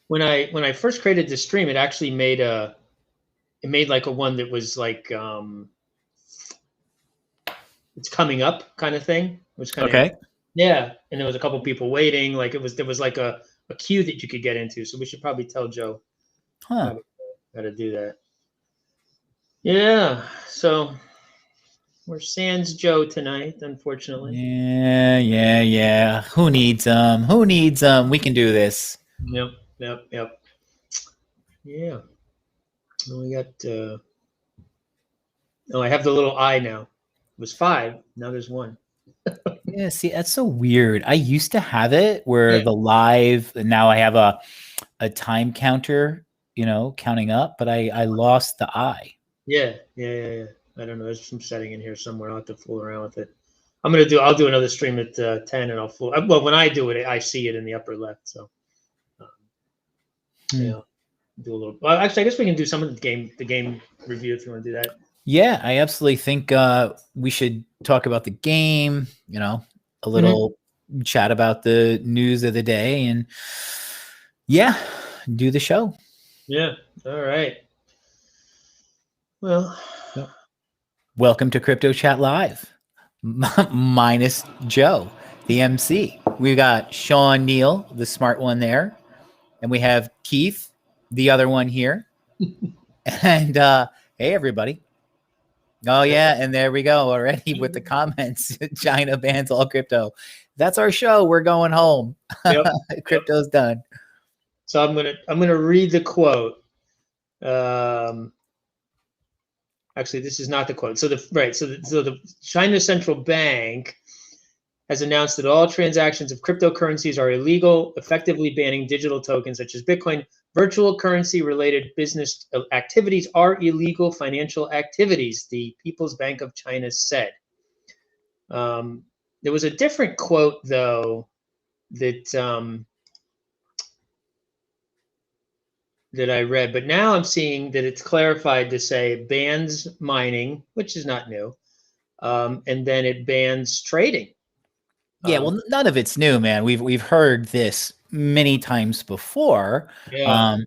when I first created this stream, it actually made like a one that was like it's coming up kind of thing. It was kind of Okay. yeah, and there was a couple people waiting. Like there was like a queue that you could get into. So we should probably tell Joe Huh. how to do that. Yeah. So we're sans Joe tonight, unfortunately. Yeah. Who needs them? Who needs them? We can do this. Yep. Yeah. We got oh, I have the little I now. It was 5. Now there's 1. Yeah, see, that's so weird. I used to have it where Yeah. the live, and now I have a time counter, counting up, but I lost the I. Yeah. I don't know. There's some setting in here somewhere. I'll have to fool around with it. I'll do another stream at 10 and I'll fool. Well, when I do it, I see it in the upper left. So, yeah, do a little. Well, actually, I guess we can do some of the game review if you want to do that. Yeah, I absolutely think we should talk about the game, a little chat about the news of the day, and yeah, do the show. Yeah. All right. Well, welcome to Crypto Chat Live, minus Joe, the MC. We've got Sean Neal, the smart one there, and we have Keith, the other one here. And hey, everybody. Oh, yeah, and there we go already with the comments. China bans all crypto. That's our show. We're going home. Yep. Crypto's done. So I'm gonna read the quote. Actually, this is not the quote. So the China Central Bank has announced that all transactions of cryptocurrencies are illegal, effectively banning digital tokens such as Bitcoin. Virtual currency-related business activities are illegal financial activities, the People's Bank of China said. There was a different quote, though, that I read, but now I'm seeing that it's clarified to say bans mining, which is not new, and then it bans trading. Yeah, well, none of it's new, man. We've heard this many times before. Yeah.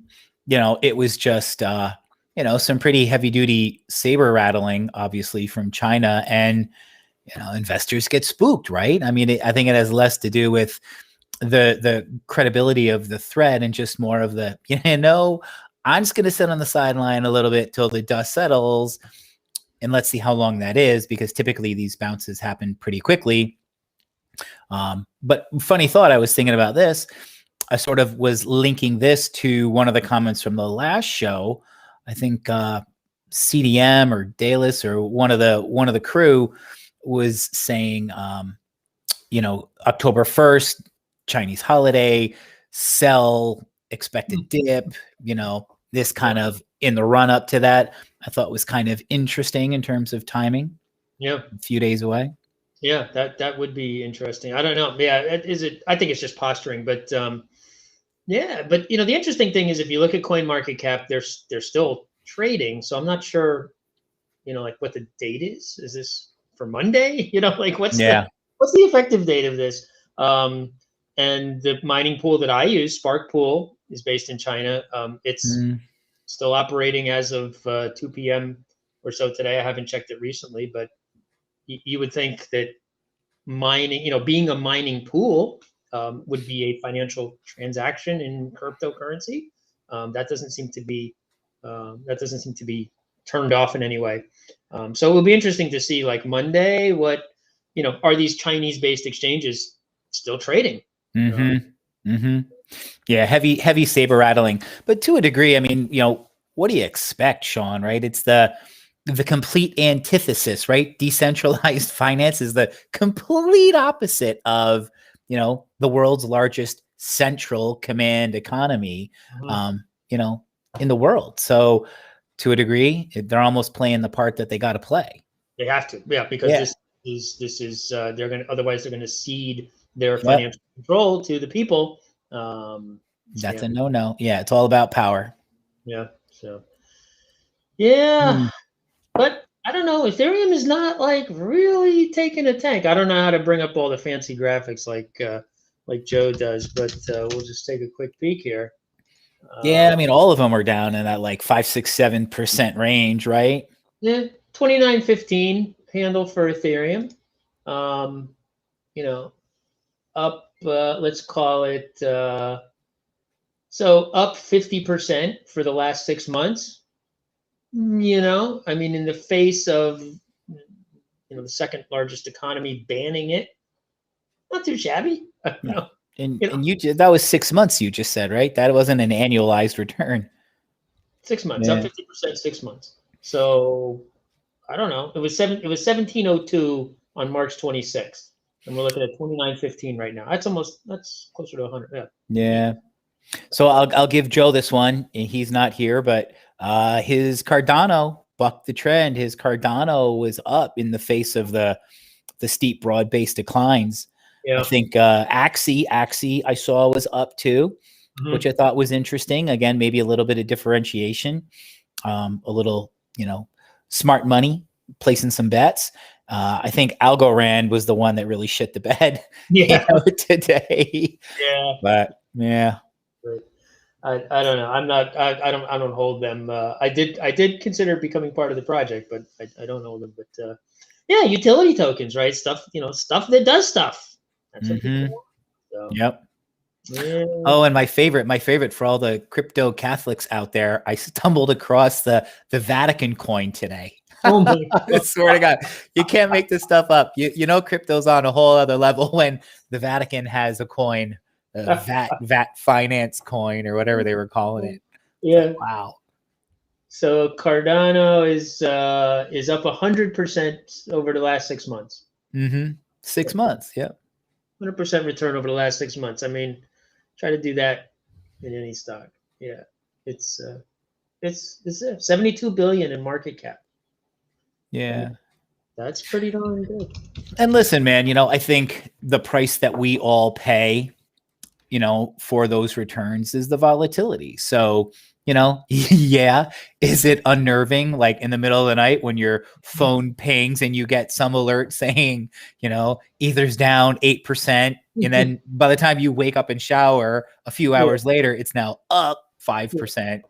It was just some pretty heavy duty saber rattling, obviously, from China, and investors get spooked, right? I mean, I think it has less to do with the credibility of the thread and just more of the I'm just going to sit on the sideline a little bit till the dust settles, and let's see how long that is, because typically these bounces happen pretty quickly. But funny thought, I was thinking about this. I sort of was linking this to one of the comments from the last show. I think CDM or Dallas or one of the crew was saying, October 1st, Chinese holiday, sell, expected dip, this kind of in the run up to that. I thought was kind of interesting in terms of timing. Yeah. A few days away. Yeah, that would be interesting. I don't know. Yeah, I think it's just posturing, but yeah, but the interesting thing is if you look at CoinMarketCap, they're still trading. So I'm not sure, like what the date is. Is this for Monday? Like what's the effective date of this? And the mining pool that I use, Spark Pool, is based in China. It's still operating as of 2 p.m. or so today. I haven't checked it recently, but you would think that mining, being a mining pool, would be a financial transaction in cryptocurrency. That doesn't seem to be turned off in any way. So it will be interesting to see, like Monday, what are these Chinese-based exchanges still trading? Yeah, heavy saber rattling, but to a degree, I mean, what do you expect, Sean? Right? It's the complete antithesis, right? Decentralized finance is the complete opposite of, the world's largest central command economy, in the world. So to a degree, they're almost playing the part that they got to play. They have to, yeah, because this is otherwise they're going to cede their financial control to the people. That's a no-no. Yeah, it's all about power. Yeah. So. Yeah. But I don't know. Ethereum is not like really taking a tank. I don't know how to bring up all the fancy graphics like Joe does, but we'll just take a quick peek here. Yeah, I mean, all of them are down in that like 5, 6, 7% range, right? Yeah, 29.15 handle for Ethereum. Um, you know, up, let's call it, so up 50% for the last 6 months. I mean, in the face of, the second largest economy banning it, not too shabby. Right. And You know, that was 6 months you just said, right? That wasn't an annualized return. 6 months, up Yeah. 50%, 6 months. So I don't know. It was 1702 on March 26th. And we're looking at 29.15 right now. That's closer to 100. Yeah. Yeah. So I'll give Joe this one. He's not here, but his Cardano bucked the trend. His Cardano was up in the face of the steep broad-based declines. I Yeah. think Axie I saw was up too, which I thought was interesting. Again, maybe a little bit of differentiation, a little, smart money, placing some bets. I think Algorand was the one that really shit the bed Yeah. today. Yeah. But yeah. I don't know. I don't hold them. I did consider becoming part of the project, but I don't hold them. But yeah, utility tokens, right? Stuff that does stuff. That's what people want. So, Yep. yeah. Oh, and my favorite for all the crypto Catholics out there, I stumbled across the Vatican coin today. Oh my I swear to God, you can't make this stuff up. You know, crypto's on a whole other level when the Vatican has a coin, VAT finance coin or whatever they were calling it. Yeah. Wow. So Cardano is up 100% over the last 6 months. 6 months. Yep. 100% return over the last 6 months. I mean, try to do that in any stock. Yeah, it's 72 billion in market cap. Yeah. That's pretty darn good. And listen, man, I think the price that we all pay, for those returns is the volatility. So, yeah, is it unnerving? Like in the middle of the night when your phone pings and you get some alert saying, Ether's down 8%. And then by the time you wake up and shower a few hours later, it's now up 5%.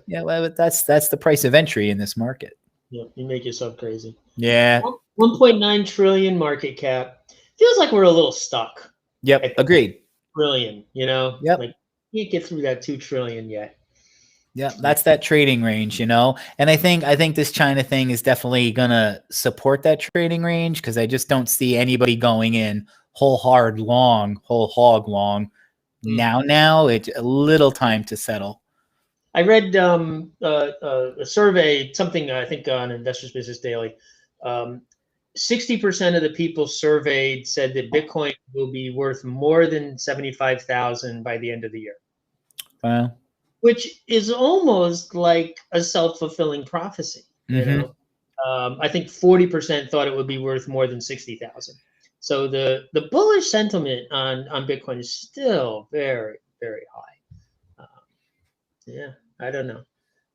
Yeah. Well, that's the price of entry in this market. Yeah. You make yourself crazy. Yeah. 1.9 trillion market cap. Feels like we're a little stuck. Yep. Agreed. Trillion, Yep. like you can't get through that 2 trillion yet. Yeah, that's that trading range, And I think this China thing is definitely gonna support that trading range because I just don't see anybody going in whole hog long. Now it's a little time to settle. I read a survey, something I think on Investors Business Daily. 60% of the people surveyed said that Bitcoin will be worth more than 75,000 by the end of the year. Wow. Which is almost like a self-fulfilling prophecy. I think 40% thought it would be worth more than 60,000. So the bullish sentiment on Bitcoin is still very, very high. Yeah, I don't know.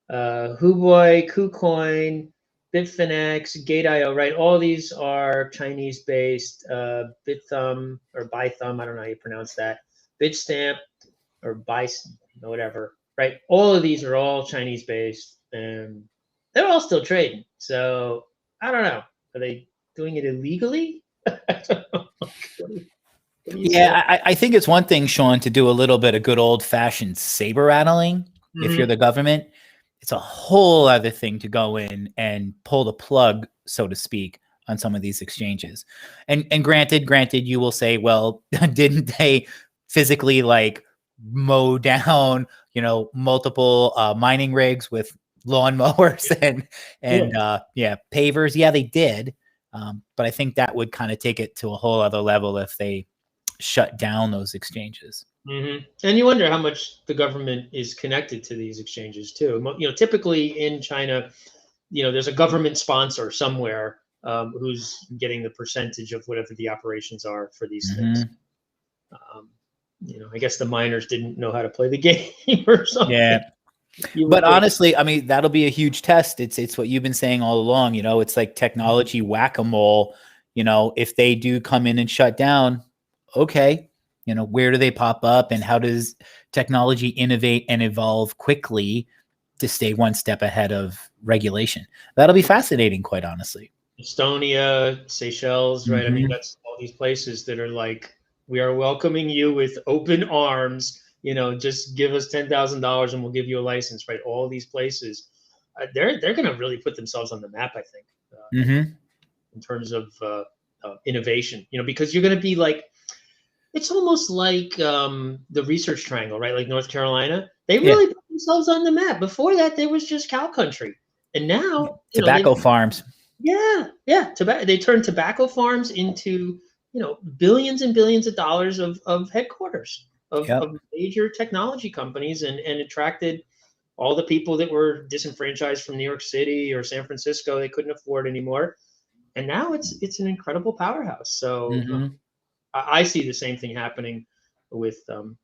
Huobi, KuCoin, Bitfinex, Gate.io, right? All these are Chinese-based. Bithumb or Bythumb, I don't know how you pronounce that. Bitstamp or whatever, right? All of these are all Chinese-based, and they're all still trading. So I don't know. Are they doing it illegally? I don't know. Yeah, I think it's one thing, Sean, to do a little bit of good old-fashioned saber rattling if you're the government. It's a whole other thing to go in and pull the plug, so to speak, on some of these exchanges. And granted, you will say, well, didn't they physically mow down, multiple mining rigs with lawnmowers and pavers? Yeah, they did. But I think that would kind of take it to a whole other level if they shut down those exchanges. And you wonder how much the government is connected to these exchanges too. Typically in China, there's a government sponsor somewhere who's getting the percentage of whatever the operations are for these things. I guess the miners didn't know how to play the game or something. Yeah. But honestly, I mean, that'll be a huge test. It's what you've been saying all along. It's like technology whack-a-mole. If they do come in and shut down, okay, where do they pop up, and how does technology innovate and evolve quickly to stay one step ahead of regulation? That'll be fascinating, quite honestly. Estonia, Seychelles, right? I mean, that's all these places that are like, we are welcoming you with open arms. Just give us $10,000 and we'll give you a license, right? All these places, they're going to really put themselves on the map, I think, in terms of innovation. Because you're going to be like, it's almost like the Research Triangle, right? Like North Carolina, they really put themselves on the map. Before that, there was just cow country, and now tobacco farms. Yeah. They turned tobacco farms into billions and billions of dollars of headquarters of major technology companies, and attracted all the people that were disenfranchised from New York City or San Francisco. They couldn't afford anymore, and now it's an incredible powerhouse. So I see the same thing happening with some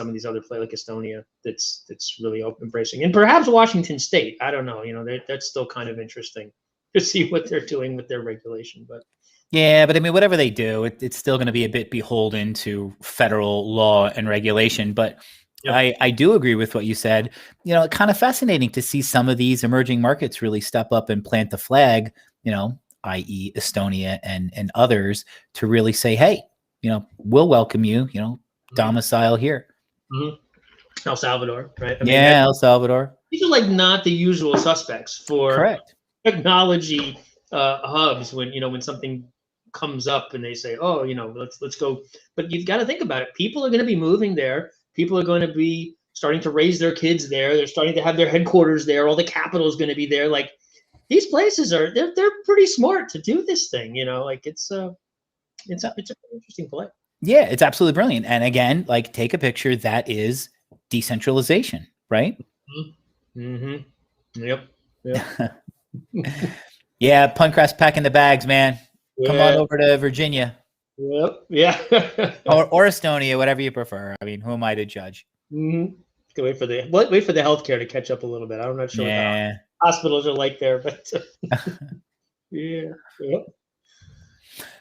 of these other places like Estonia. That's really embracing, and perhaps Washington State. I don't know. That's still kind of interesting to see what they're doing with their regulation. But yeah, but I mean, whatever they do, it's still going to be a bit beholden to federal law and regulation. But I do agree with what you said. Kind of fascinating to see some of these emerging markets really step up and plant the flag, i.e. Estonia and others, to really say, hey, we'll welcome you, domicile here. El Salvador, right? El Salvador. These are like not the usual suspects for technology hubs when something comes up and they say, oh, let's go. But you've got to think about it. People are going to be moving there. People are going to be starting to raise their kids there. They're starting to have their headquarters there. All the capital is going to be there. Like, these places they're pretty smart to do this thing. Like it's a pretty interesting play. Yeah, it's absolutely brilliant. And again, like, take a picture. That is decentralization, right? Yep. Yeah, Puncraft's packing the bags, man. Come on over to Virginia. Yep. Yeah. or Estonia, whatever you prefer. I mean, who am I to judge? Wait for the healthcare to catch up a little bit. I'm not sure what the hospitals are like there, but yeah. Yep.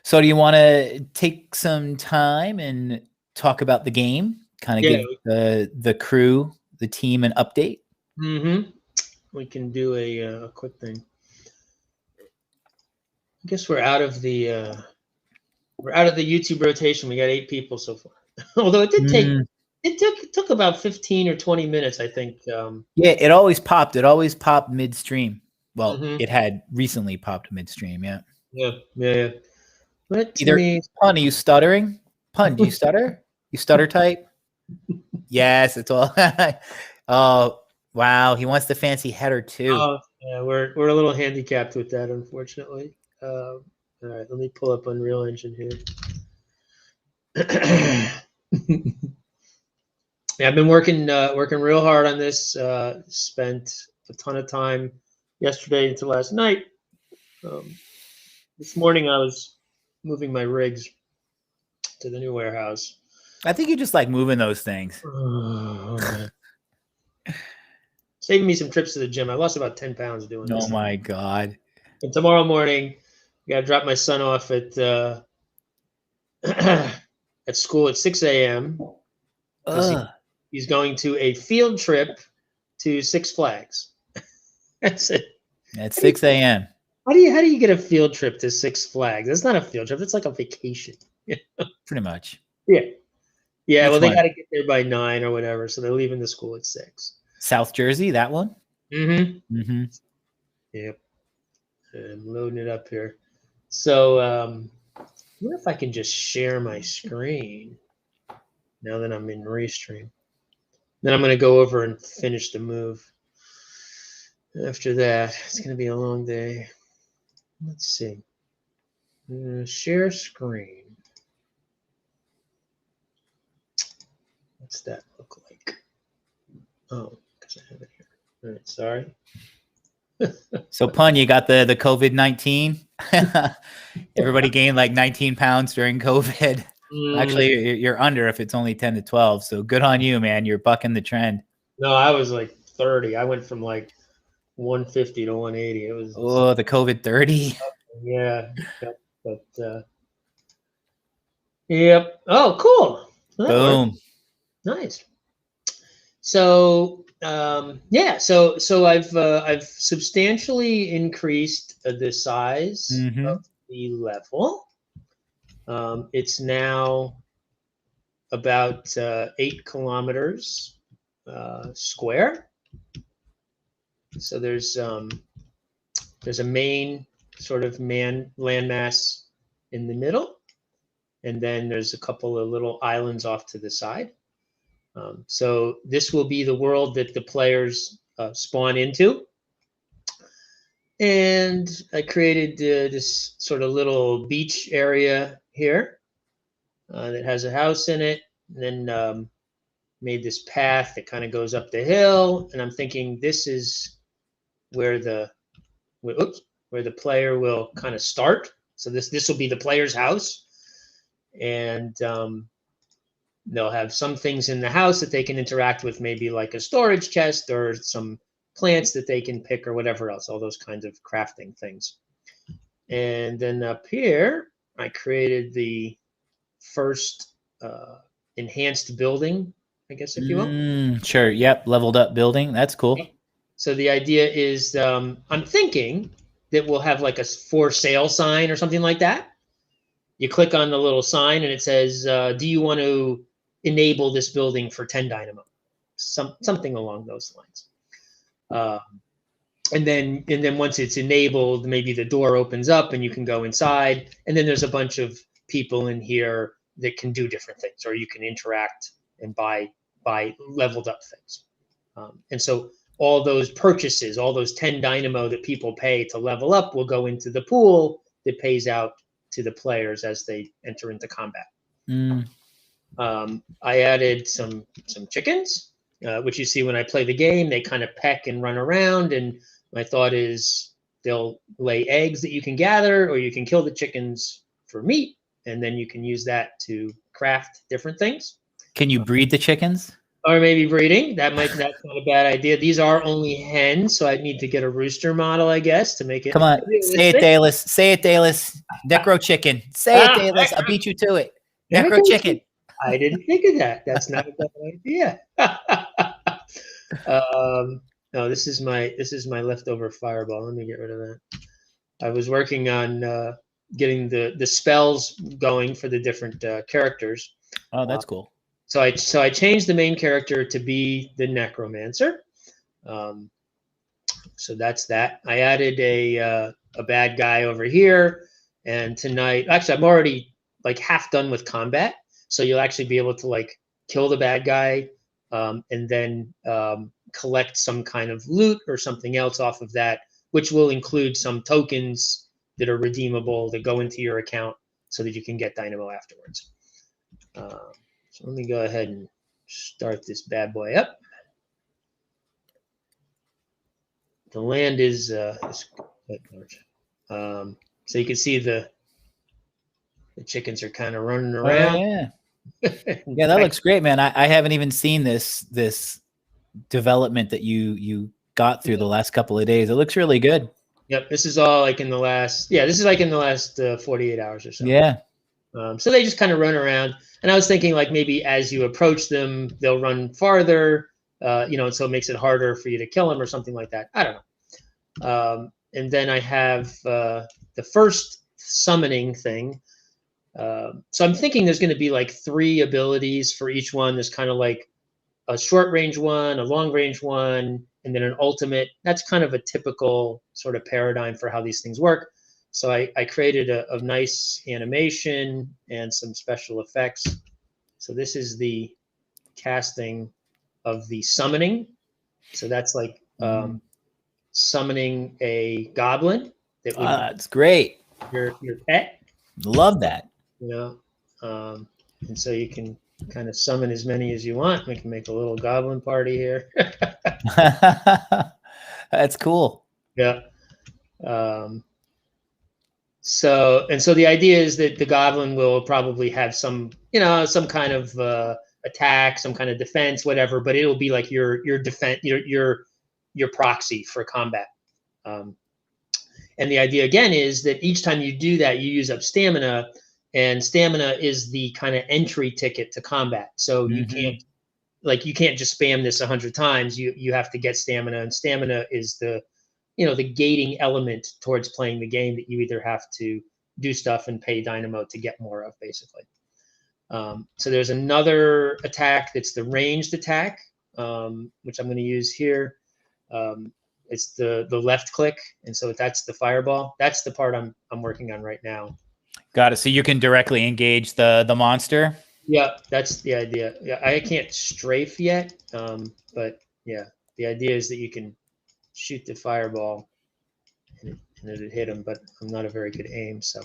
So do you want to take some time and talk about the game? Kind of give the crew, the team, an update? We can do a quick thing. I guess we're out of the YouTube rotation. We got 8 people so far. Although it took about 15 or 20 minutes, I think. Yeah, it always popped. It always popped midstream. Well, it had recently popped midstream. Yeah. Yeah. Pun, are you stuttering? Pun, do you stutter? You stutter type? Yes, it's all. Oh, wow. He wants the fancy header too. Yeah, we're a little handicapped with that, unfortunately. All right, let me pull up Unreal Engine here. Yeah, I've been working real hard on this. Spent a ton of time yesterday into last night. This morning I was moving my rigs to the new warehouse. I think you just like moving those things. Saving me some trips to the gym. I lost about 10 pounds doing this. Oh my God. And tomorrow morning, I got to drop my son off at at school at 6 a.m. He's going to a field trip to Six Flags. That's it. At 6 a.m. How do you get a field trip to Six Flags? That's not a field trip. It's like a vacation. Pretty much. Yeah. Yeah. Which they one? got to get there by 9 or whatever. So they're leaving the school at 6. South Jersey, that one? Yep. I'm loading it up here. So I wonder if I can just share my screen now that I'm in Restream. Then I'm going to go over and finish the move. After that, it's going to be a long day. Let's see. Share screen. What's that look like? Oh, because I have it here. All right, sorry. So, Pun, you got the COVID-19. Everybody gained like 19 pounds during COVID. Actually, you're under if it's only 10 to 12. So good on you, man. You're bucking the trend. No, I was like 30. I went from like 150 to 180. It was the COVID 30. Yeah, but yep. Oh, cool. So that works. Boom. Nice. So yeah, so I've substantially increased the size Mm-hmm. of the level. It's now about 8 kilometers square. So there's a main sort of landmass in the middle, and then there's a couple of little islands off to the side. So this will be the world that the players spawn into. And I created this sort of little beach area here that has a house in it, and then made this path that kind of goes up the hill. And I'm thinking this is where where the player will kind of start. So this will be the player's house, and they'll have some things in the house that they can interact with, maybe like a storage chest or some plants that they can pick or whatever else, all those kinds of crafting things. And then up here, I created the first enhanced building, I guess, if you will. Sure. Yep. Leveled up building. That's cool. So the idea is I'm thinking that we'll have like a for sale sign or something like that. You click on the little sign and it says, do you want to enable this building for 10 dynamo? Something along those lines. And then once it's enabled, maybe the door opens up and you can go inside. And then there's a bunch of people in here that can do different things, or you can interact and buy leveled up things. And so all those purchases, all those 10 dynamo that people pay to level up will go into the pool that pays out to the players as they enter into combat. I added some chickens, which you see when I play the game. They kind of peck and run around, and my thought is they'll lay eggs that you can gather, or you can kill the chickens for meat, and then you can use that to craft different things. Can you breed the chickens? Or maybe breeding. That's not a bad idea. These are only hens, so I need to get a rooster model, I guess, to make it. Come on, say it, Dallas. Say it, Dallas. Necro chicken. Say it, Dallas. I beat you to it. Necro chicken. I didn't think of that. That's not a bad idea. No, this is my leftover fireball. Let me get rid of that. I was working on getting the spells going for the different characters. Oh, that's cool. So I changed the main character to be the necromancer. So that's that. I added a bad guy over here, and tonight, actually, I'm already like half done with combat. So you'll actually be able to like kill the bad guy, and then collect some kind of loot or something else off of that, which will include some tokens that are redeemable that go into your account so that you can get dynamo afterwards. So let me go ahead and start this bad boy up. The land is quite large. So you can see the chickens are kind of running around. Oh, yeah. Yeah, that looks great, man. I haven't even seen this development that you got through the last couple of days. It looks really good. Yep, this is all like in the last 48 hours or so. Yeah. So they just kind of run around, and I was thinking like maybe as you approach them, they'll run farther, so it makes it harder for you to kill them or something like that. I don't know. And then I have the first summoning thing. So I'm thinking there's going to be like 3 abilities for each one. There's kind of like a short range one, a long range one, and then an ultimate. That's kind of a typical sort of paradigm for how these things work. So I created a nice animation and some special effects. So this is the casting of the summoning. So that's like summoning a goblin. That's great. Your pet. Love that. And so you can kind of summon as many as you want. We can make a little goblin party here. That's cool. Yeah. So the idea is that the goblin will probably have some kind of attack, some kind of defense, whatever, but it'll be like your defense, your proxy for combat. And the idea again is that each time you do that, you use up stamina, and stamina is the kind of entry ticket to combat. So you can't just spam this 100 times. You have to get stamina, and stamina is the the gating element towards playing the game, that you either have to do stuff and pay Dynamo to get more of, basically. So there's another attack that's the ranged attack, which I'm going to use here. It's the left click, and so that's the fireball. That's the part I'm working on right now. Got it. So you can directly engage the monster. Yeah, that's the idea. Yeah, I can't strafe yet, but yeah, the idea is that you can shoot the fireball and it hit him, but I'm not a very good aim, so.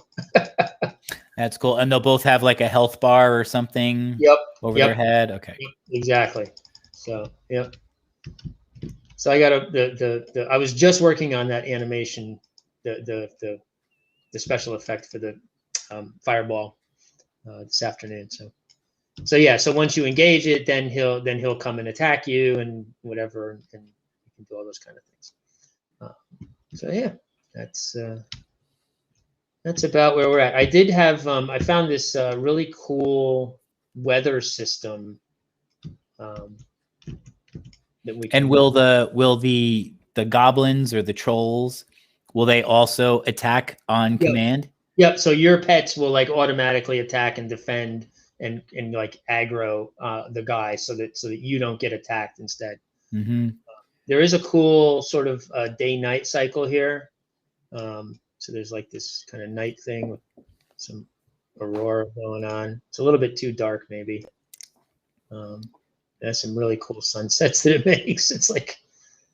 That's cool. And they'll both have like a health bar or something over their head. Okay. Yep, exactly. So, yep. So I got I was just working on that animation, the special effect for the fireball this afternoon. So yeah. So once you engage it, then he'll come and attack you and whatever, and you can do all those kind of things. So yeah, that's about where we're at. I did have I found this really cool weather system that we can. And will the goblins or the trolls, will they also attack on command? Yep. So your pets will like automatically attack and defend and like aggro the guy so that you don't get attacked instead. Mm-hmm. There is a cool sort of day-night cycle here. So there's like this kind of night thing with some aurora going on. It's a little bit too dark, maybe. There's some really cool sunsets that it makes. It's like,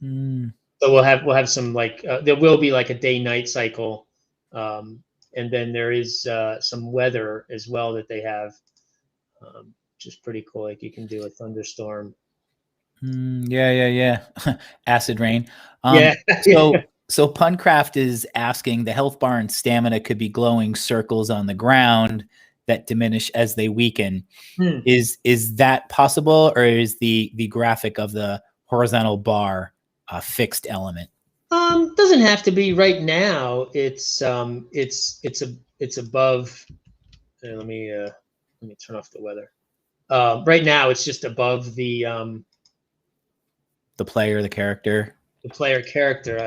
so we'll have some like there will be like a day-night cycle, and then there is some weather as well that they have, which is pretty cool. Like you can do a thunderstorm. Yeah. Acid rain. So Puncraft is asking, the health bar and stamina could be glowing circles on the ground that diminish as they weaken. Is that possible, or is the graphic of the horizontal bar a fixed element? Doesn't have to be right now. It's above. Let me turn off the weather. Right now it's just above the player, the character. The player character.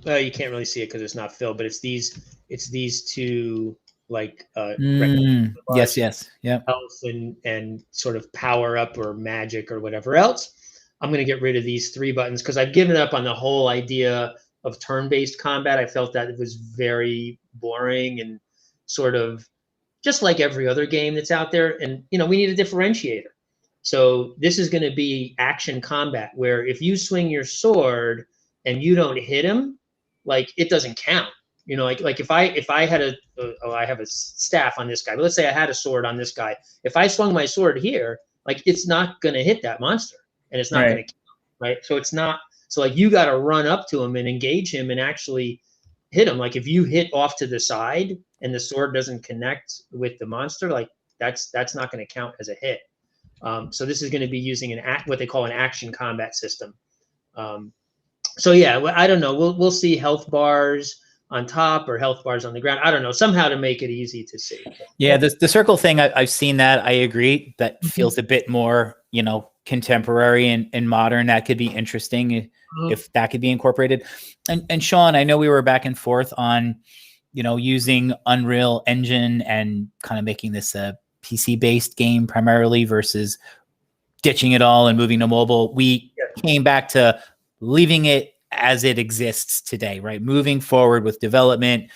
You can't really see it because it's not filled, but it's these two like yes, yeah, health and sort of power up or magic or whatever else. I'm going to get rid of these 3 buttons because I've given up on the whole idea of turn-based combat. I felt that it was very boring and sort of just like every other game that's out there. And we need a differentiator. So this is going to be action combat, where if you swing your sword and you don't hit him, like it doesn't count. Like if I had I have a staff on this guy, but let's say I had a sword on this guy. If I swung my sword here, like it's not going to hit that monster, and it's not going to count, right? So it's not. So like you got to run up to him and engage him and actually hit him. Like if you hit off to the side and the sword doesn't connect with the monster, like that's not going to count as a hit. So this is going to be using what they call an action combat system. So yeah, I don't know. We'll see health bars on top or health bars on the ground. I don't know, somehow to make it easy to see. Yeah, the circle thing, I've seen that. I agree. That feels a bit more, contemporary and modern. That could be interesting if that could be incorporated. And Sean, I know we were back and forth on, using Unreal Engine and kind of making this a PC-based game primarily versus ditching it all and moving to mobile. We came back to leaving it as it exists today, right? Moving forward with development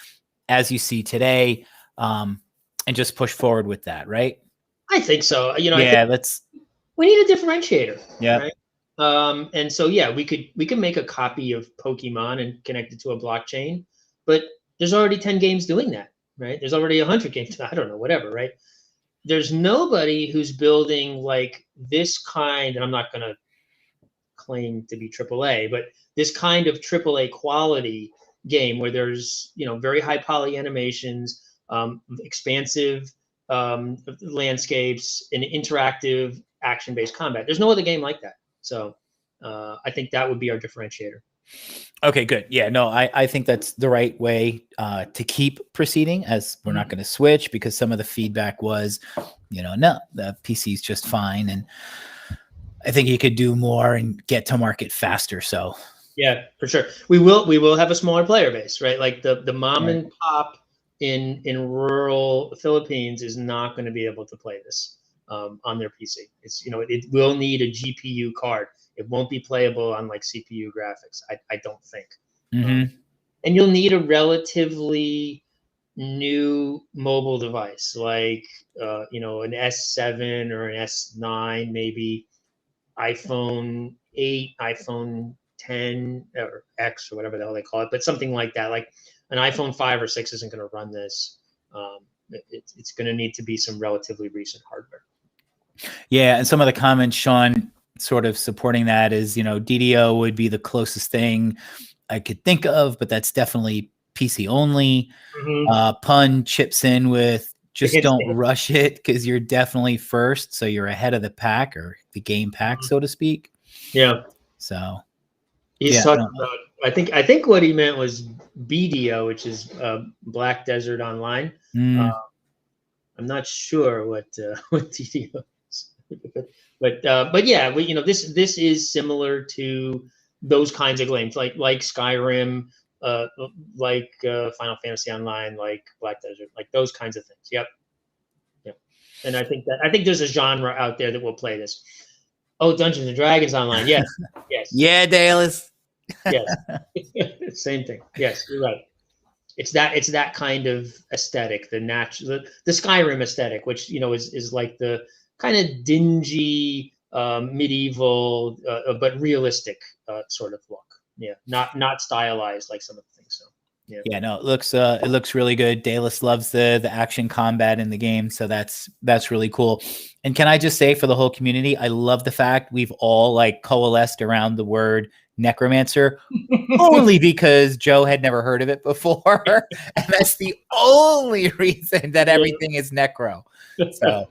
as you see today, and just push forward with that, right? I think so. We need a differentiator. Yeah. Right? And so we could make a copy of Pokemon and connect it to a blockchain, but there's already 10 games doing that, right? There's already 100 games. I don't know, whatever, right? There's nobody who's building like this kind, and I'm not going to claim to be AAA, but this kind of AAA quality game where there's, very high poly animations, expansive landscapes, and interactive action-based combat. There's no other game like that. So I think that would be our differentiator. Okay, good. Yeah, no, I think that's the right way to keep proceeding, as we're not going to switch, because some of the feedback was, no, the PC is just fine. And I think you could do more and get to market faster. So yeah, for sure. We will have a smaller player base, right? Like the mom Right. and pop in rural Philippines is not going to be able to play this on their PC. It's it will need a GPU card. It won't be playable on like CPU graphics. I don't think. Mhm. And you'll need a relatively new mobile device like an S7 or an S9, maybe iPhone 8, iPhone 10 or X or whatever the hell they call it, but something like that. Like an iPhone 5 or 6 isn't going to run this. It's going to need to be some relatively recent hardware. Yeah, and some of the comments, Sean, sort of supporting that is, DDO would be the closest thing I could think of, but that's definitely PC only. Pun chips in with just don't rush it, because you're definitely first, so you're ahead of the pack, or the game pack, so to speak. Yeah. So he's talking about. I think what he meant was BDO, which is Black Desert Online. I'm not sure what DDO is, but yeah, this is similar to those kinds of games like Skyrim, like Final Fantasy Online, like Black Desert, like those kinds of things. Yep. And I think there's a genre out there that will play this. Oh, Dungeons and Dragons Online. Yes. Yes. Yeah, Dallas. Yes. Same thing. Yes, you're right. It's that kind of aesthetic, the Skyrim aesthetic, which is like the kind of dingy medieval but realistic sort of look. Yeah, not stylized like some of the things. So yeah, no, it looks really good. Dallas loves the action combat in the game, so that's really cool. And can I just say, for the whole community, I love the fact we've all like coalesced around the word necromancer, only because Joe had never heard of it before, and that's the only reason that everything is necro. So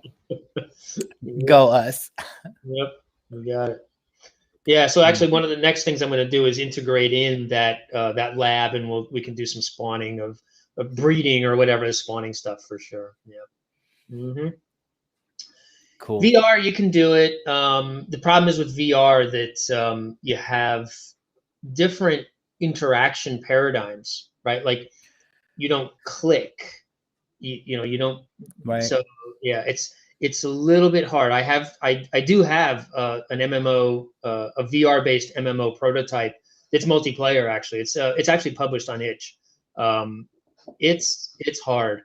go us. Yep, we got it. Yeah, so actually, one of the next things I'm going to do is integrate in that lab, and we can do some spawning of breeding or whatever, the spawning stuff for sure. Yeah. Cool. VR, you can do it. The problem is with VR that you have different interaction paradigms, right? Like you don't click, you don't. Right. So yeah, it's a little bit hard. I do have an MMO, a VR based MMO prototype. It's multiplayer actually. It's actually published on itch. It's hard.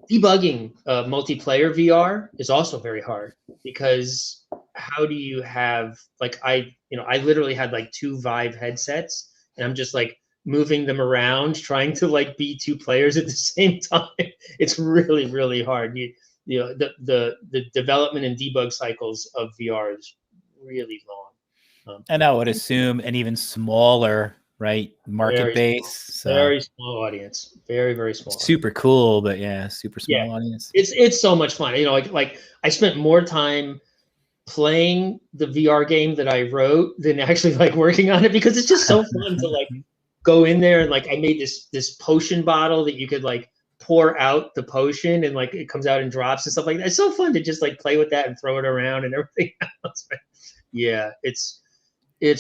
Debugging multiplayer VR is also very hard, because how do you have like I literally had like 2 Vive headsets, and I'm just like moving them around trying to like be 2 players at the same time. It's really, really hard. The development and debug cycles of VR is really long. And I would assume an even smaller, right, market base. So. Very small audience. Very, very small. Super cool, but yeah, super small audience. It's so much fun. Like I spent more time playing the VR game that I wrote than actually like working on it, because it's just so fun to like go in there and like I made this potion bottle that you could like pour out the potion and like it comes out and drops and stuff like that. It's so fun to just like play with that and throw it around and everything else. Yeah, it's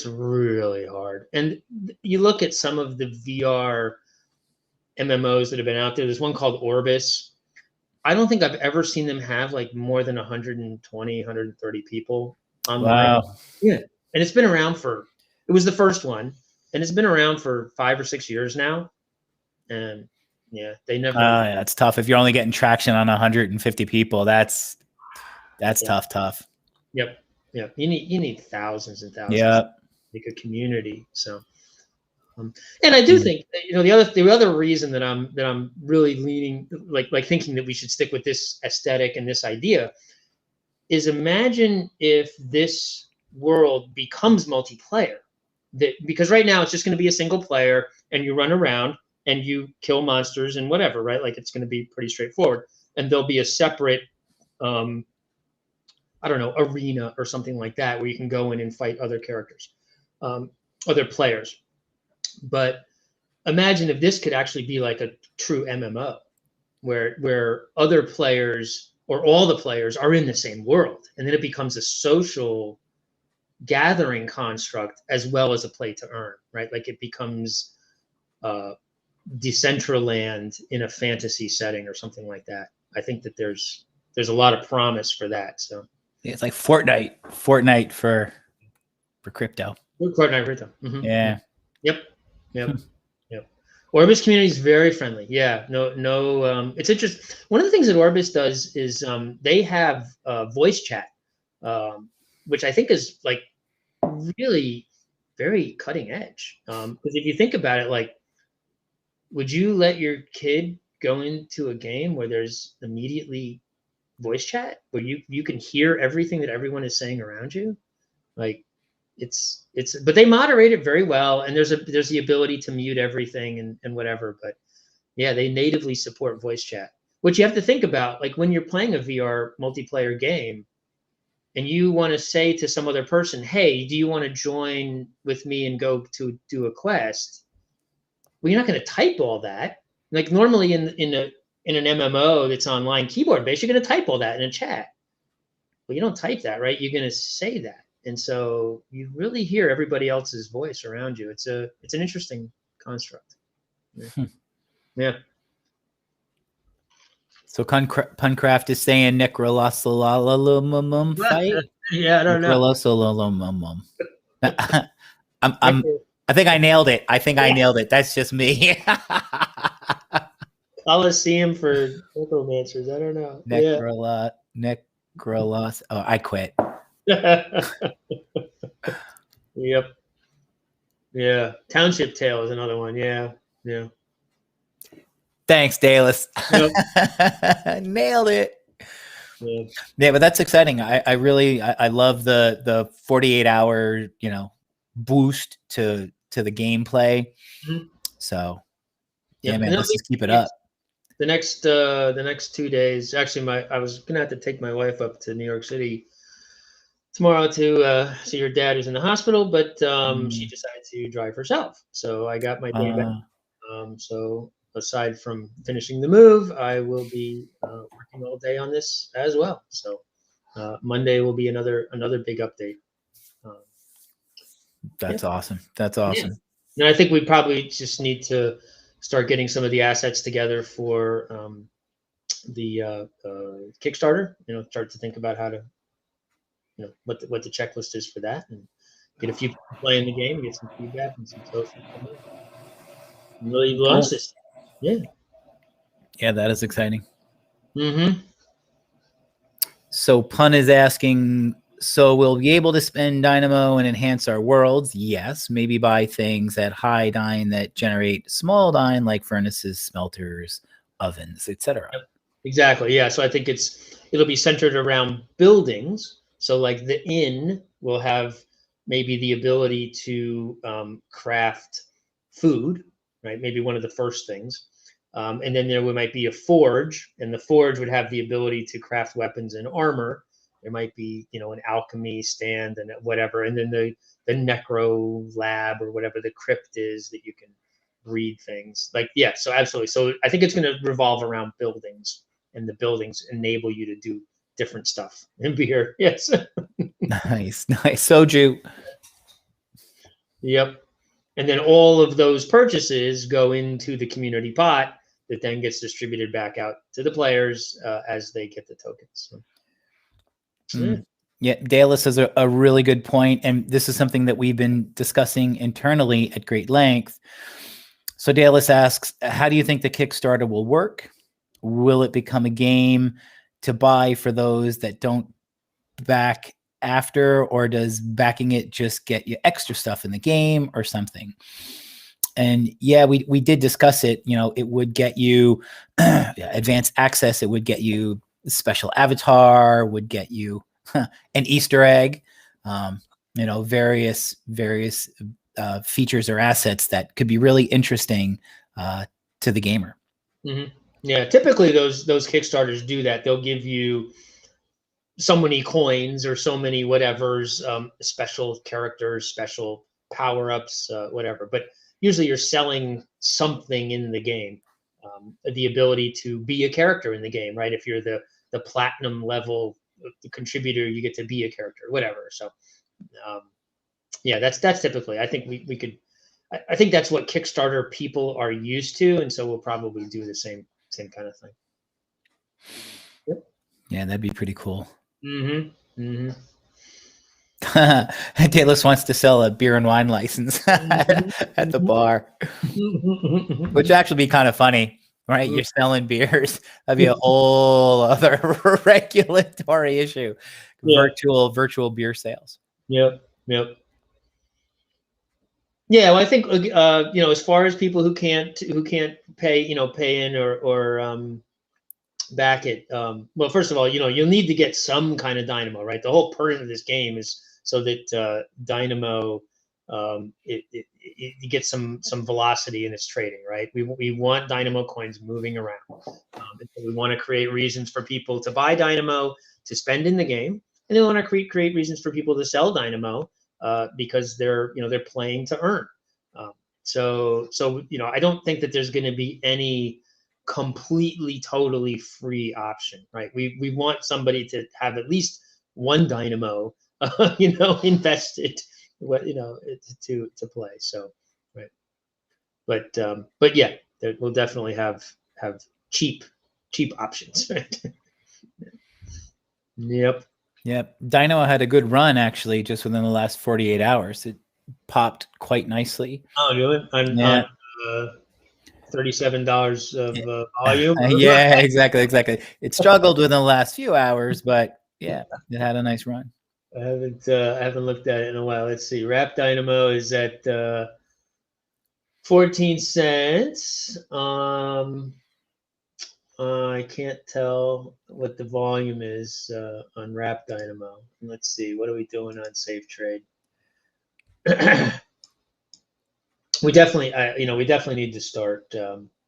really hard. And you look at some of the VR MMOs that have been out there. There's one called Orbis. I don't think I've ever seen them have like more than 120, 130 people online. Wow. Yeah. And it's been around it was the first one, and it's been around for 5 or 6 years now. And yeah, they never. Yeah, it's tough. If you're only getting traction on 150 people, that's tough. Yep. Yeah. You need thousands and thousands. Yeah. Like a community. So. And I do think the other reason that I'm really leaning like thinking that we should stick with this aesthetic and this idea is, imagine if this world becomes multiplayer, because right now it's just going to be a single player and you run around and you kill monsters and whatever, right? Like it's going to be pretty straightforward, and there'll be a separate I don't know, arena or something like that where you can go in and fight other characters, other players. But imagine if this could actually be like a true MMO, where other players or all the players are in the same world, and then it becomes a social gathering construct as well as a play to earn, right? Like it becomes Decentraland in a fantasy setting or something like that. I think that there's a lot of promise for that. So it's like Fortnite for crypto. Fortnite rhythm. Mm-hmm. Yeah. Yep. Yep. Orbis community is very friendly. Yeah. No. It's interesting. One of the things that Orbis does is they have voice chat, which I think is like really very cutting edge. Because if you think about it, like, would you let your kid go into a game where there's immediately voice chat, where you can hear everything that everyone is saying around you? Like, but they moderate it very well, and there's the ability to mute everything and whatever. But yeah, they natively support voice chat, which you have to think about, like when you're playing a VR multiplayer game and you want to say to some other person, hey, do you want to join with me and go to do a quest? Well, you're not going to type all that. Like normally in an MMO that's online keyboard based, you're going to type all that in a chat. Well, you don't type that, right? You're going to say that. And so you really hear everybody else's voice around you. It's an interesting construct. Yeah. Yeah. So Puncraft is saying Necrolosolololumum fight. Yeah, I don't know. Necrolosololumum. I think I nailed it. I nailed it. That's just me. Coliseum for necromancers. I don't know. Necrolos. Oh, I quit. Yep. Yeah. Township Tale is another one. Yeah. Yeah. Thanks, Dallas. Yep. Nailed it. Yeah, but that's exciting. I really love the 48-hour, boost to the gameplay. Mm-hmm. So yeah, man, let's just keep it up. The next 2 days, actually, I was gonna have to take my wife up to New York City tomorrow to see her dad who's in the hospital, but she decided to drive herself. So I got my day back. So aside from finishing the move, I will be working all day on this as well. So Monday will be another big update. That's awesome. That's awesome. Yeah. And I think we probably just need to start getting some of the assets together for the Kickstarter. Start to think about how to, what the checklist is for that, and get a few people playing the game, get some feedback and some social. And really launch this. Yeah. Yeah, that is exciting. Mm-hmm. So Pun is asking, so we'll be able to spend Dynamo and enhance our worlds? Yes, maybe buy things at high dyne that generate small dyne, like furnaces, smelters, ovens, etc. Yep. Exactly. Yeah. So I think it'll be centered around buildings. So like the inn will have maybe the ability to craft food, right? Maybe one of the first things. And then there might be a forge, and the forge would have the ability to craft weapons and armor. There might be, an alchemy stand and whatever. And then the necro lab or whatever the crypt is that you can breed things. Like, yeah, so absolutely. So I think it's going to revolve around buildings, and the buildings enable you to do different stuff in beer. Yes. Nice. Soju. Yep. And then all of those purchases go into the community pot that then gets distributed back out to the players as they get the tokens. So, yeah, Dallas has a really good point, and this is something that we've been discussing internally at great length. So Dallas asks, how do you think the Kickstarter will work? Will it become a game to buy for those that don't back after, or does backing it just get you extra stuff in the game or something? And yeah, we did discuss it. It would get you advanced access. It would get you special avatar, would get you an Easter egg, various features or assets that could be really interesting to the gamer. Mm-hmm. Yeah, typically those Kickstarters do that. They'll give you so many coins or so many whatevers, special characters, special power-ups, whatever. But usually you're selling something in the game, the ability to be a character in the game, right? If you're the platinum level contributor, you get to be a character, whatever. So yeah, that's typically, I think we could, I think that's what Kickstarter people are used to, and so we'll probably do the same kind of thing. Yep. Yeah, that'd be pretty cool. Mm-hmm. Dallas wants to sell a beer and wine license at the bar, which would actually be kind of funny, right? You're selling beers. That'd be a whole other regulatory issue. Yeah. Virtual beer sales. Yep. Yeah, well, I think as far as people who can't pay pay in or back it. Well, first of all, you'll need to get some kind of dynamo, right? The whole point of this game is so that dynamo it gets some velocity in its trading, right? We want dynamo coins moving around. We want to create reasons for people to buy dynamo to spend in the game, and we want to create reasons for people to sell dynamo because they're playing to earn. So I don't think that there's going to be any completely totally free option, right? We want somebody to have at least one dynamo invested to play. So right, but yeah, we'll definitely have cheap options, right? Yep. Dynamo had a good run actually just within the last 48 hours. It popped quite nicely. Oh, really? On $37 of volume. Yeah, exactly. It struggled within the last few hours, but yeah, it had a nice run. I haven't looked at it in a while. Let's see. Wrap Dynamo is at 14 cents. I can't tell what the volume is on Wrap Dynamo. Let's see. What are we doing on Safe Trade? We definitely need to start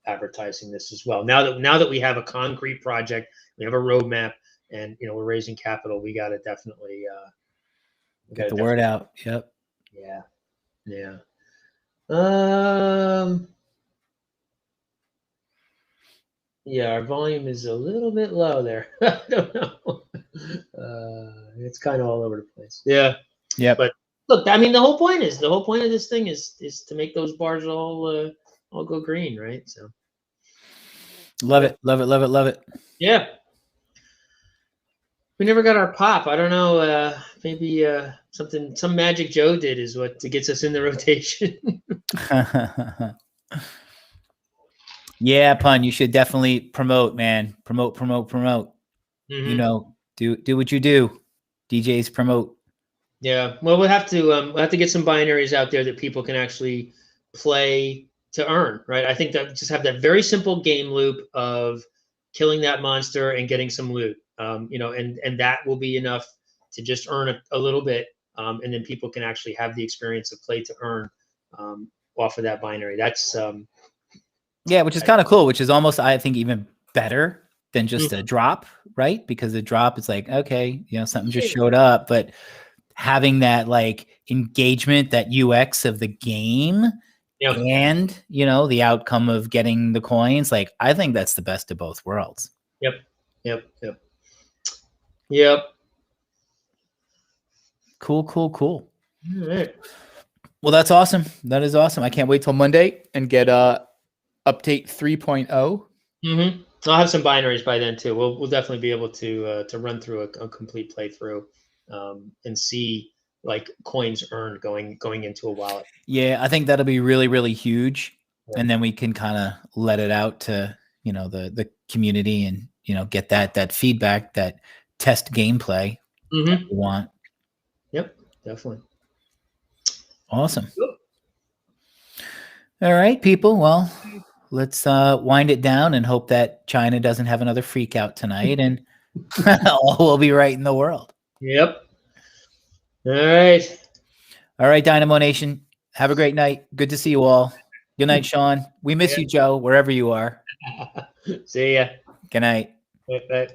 advertising this as well. Now that we have a concrete project, we have a roadmap, and we're raising capital. We got to definitely get the word out. Yep. Yeah. Yeah, our volume is a little bit low there. I don't know. It's kind of all over the place. Yeah. But look, I mean, the whole point of this thing is to make those bars all go green, right? So love it. Yeah. We never got our pop. I don't know. Maybe some Magic Joe did is what gets us in the rotation. Yeah, Pun, you should definitely promote, man. Promote. Mm-hmm. Do what you do. DJs promote. Yeah, well, we'll have to get some binaries out there that people can actually play to earn, right? I think that just have that very simple game loop of killing that monster and getting some loot, and that will be enough to just earn a little bit, and then people can actually have the experience of play to earn off of that binary. That's yeah, which is kind of cool, which is almost, I think, even better than just a drop, right? Because a drop is like, okay, something just showed up, but having that like engagement, that UX of the game, and the outcome of getting the coins, like I think that's the best of both worlds. Yep. Cool. All right. Well, that's awesome. That is awesome. I can't wait till Monday and get update 3.0. Mm-hmm. I'll have some binaries by then too. We'll definitely be able to run through a complete playthrough and see like coins earned going into a wallet. Yeah, I think that'll be really, really huge. Yeah. And then we can kind of let it out to the community and get that feedback, that test gameplay that we want. Yep, definitely. Awesome. Cool. All right, people. Well, let's wind it down and hope that China doesn't have another freak out tonight, and all will be right in the world. Yep. All right, Dynamo Nation. Have a great night. Good to see you all. Good night, Sean. We miss you, Joe, wherever you are. See ya. Good night. Bye.